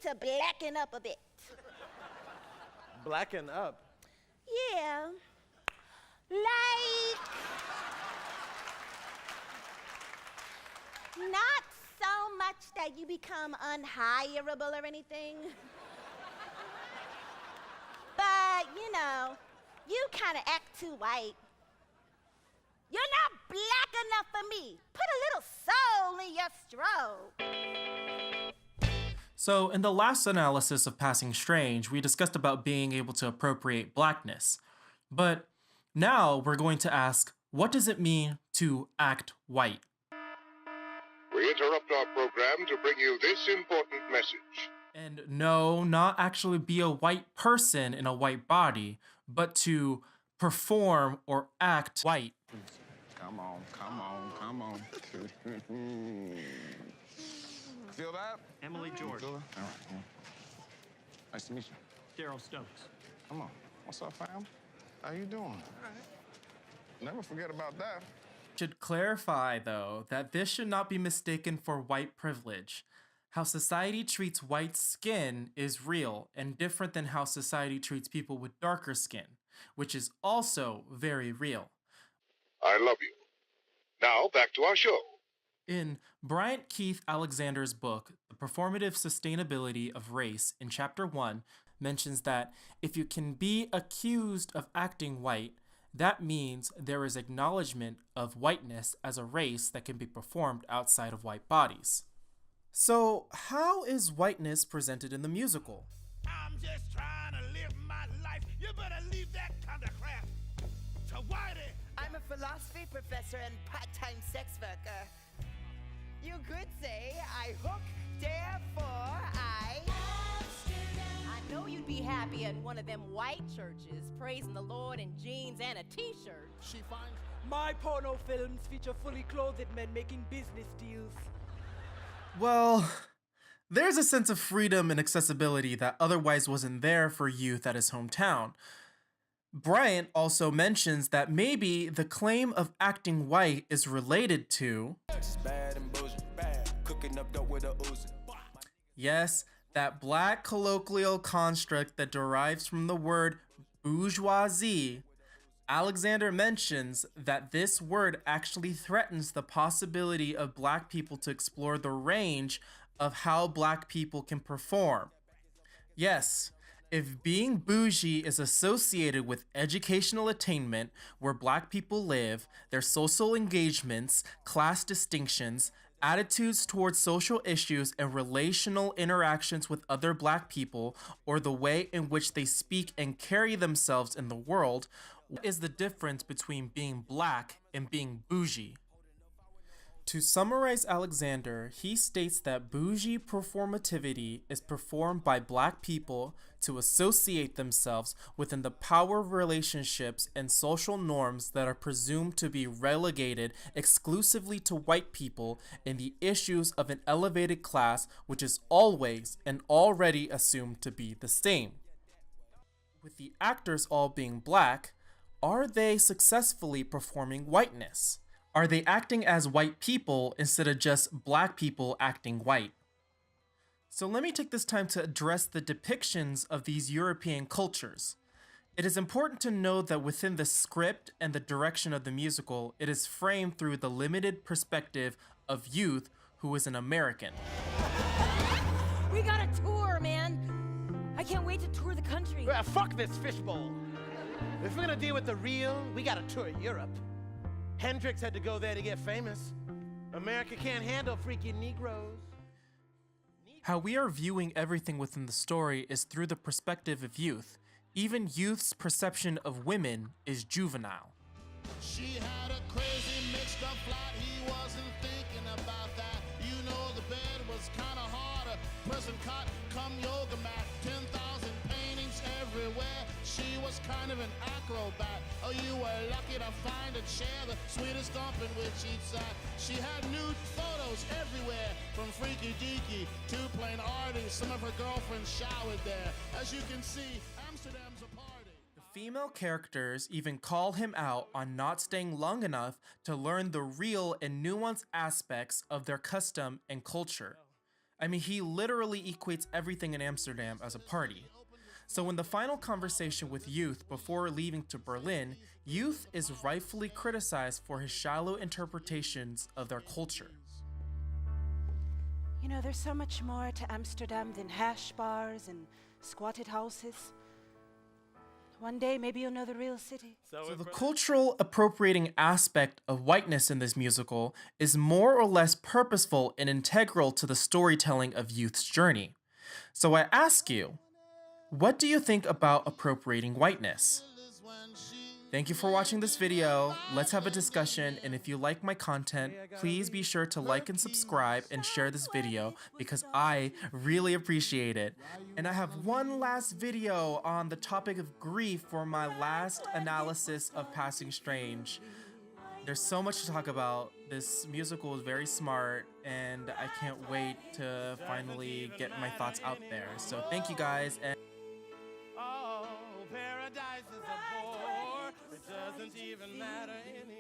to blacken up a bit. Blacken up? Yeah. Like, not so much that you become unhireable or anything. But, you know, you kind of act too white. You're not black enough for me. Put a little soul in your strobe. So in the last analysis of Passing Strange, we discussed about being able to appropriate blackness. But now we're going to ask, what does it mean to act white? We interrupt our program to bring you this important message. And no, not actually be a white person in a white body, but to perform or act white. Come on, come on, come on. Feel that? Emily George. All right. Yeah. Nice to meet you. Daryl Stokes. Come on. What's up, fam? How you doing? All right. Never forget about that. Should clarify, though, that this should not be mistaken for white privilege. How society treats white skin is real and different than how society treats people with darker skin, which is also very real. I love you. Now, back to our show. In Bryant Keith Alexander's book, The Performative Sustainability of Race, in Chapter 1, mentions that if you can be accused of acting white, that means there is acknowledgement of whiteness as a race that can be performed outside of white bodies. So, how is whiteness presented in the musical? I'm just trying to live my life. You better leave that kind of crap to Whitey. I'm a philosophy professor and part-time sex worker. You could say I hook, therefore I know you'd be happy in one of them white churches, praising the Lord in jeans and a t-shirt. She finds my porno films feature fully clothed men making business deals. Well, there's a sense of freedom and accessibility that otherwise wasn't there for youth at his hometown. Bryant also mentions that maybe the claim of acting white is related to bad and Boujee, bad. Cooking up dope with a Uzi. Yes, that black colloquial construct that derives from the word bourgeoisie. Alexander mentions that this word actually threatens the possibility of black people to explore the range of how black people can perform. Yes, if being bougie is associated with educational attainment, where black people live, their social engagements, class distinctions, attitudes towards social issues, and relational interactions with other black people, or the way in which they speak and carry themselves in the world, what is the difference between being black and being bougie? To summarize Alexander, he states that bougie performativity is performed by black people to associate themselves within the power relationships and social norms that are presumed to be relegated exclusively to white people in the issues of an elevated class which is always and already assumed to be the same. With the actors all being black, are they successfully performing whiteness? Are they acting as white people instead of just black people acting white? So let me take this time to address the depictions of these European cultures. It is important to note that within the script and the direction of the musical, it is framed through the limited perspective of youth who is an American. We got a tour, man! I can't wait to tour the country. Fuck this fishbowl. If we're gonna deal with the real, we gotta tour Europe. Hendrix had to go there to get famous. America can't handle freaky Negroes. How we are viewing everything within the story is through the perspective of youth. Even youth's perception of women is juvenile. She had a crazy mixed up flight. He wasn't thinking about that. You know the bed was kind of hard. A prison cot, come yoga mat. 10,000 paintings everywhere. She was kind of an acrobat. Oh, you were lucky to find and share the sweetest dumpling which she'd sat. She had nude photos everywhere, from Freaky Deaky to plain arty. Some of her girlfriends showered there. As you can see, Amsterdam's a party. The female characters even call him out on not staying long enough to learn the real and nuanced aspects of their custom and culture. I mean, he literally equates everything in Amsterdam as a party. So in the final conversation with Youth before leaving to Berlin, Youth is rightfully criticized for his shallow interpretations of their culture. You know, there's so much more to Amsterdam than hash bars and squatted houses. One day, maybe you'll know the real city. So the cultural appropriating aspect of whiteness in this musical is more or less purposeful and integral to the storytelling of Youth's journey. So I ask you, what do you think about appropriating whiteness? Thank you for watching this video. Let's have a discussion, and if you like my content, please be sure to like and subscribe and share this video because I really appreciate it. And I have one last video on the topic of grief for my last analysis of Passing Strange. There's so much to talk about. This musical is very smart, and I can't wait to finally get my thoughts out there. So thank you guys. And Oh, paradise is a bore. It doesn't even matter anymore.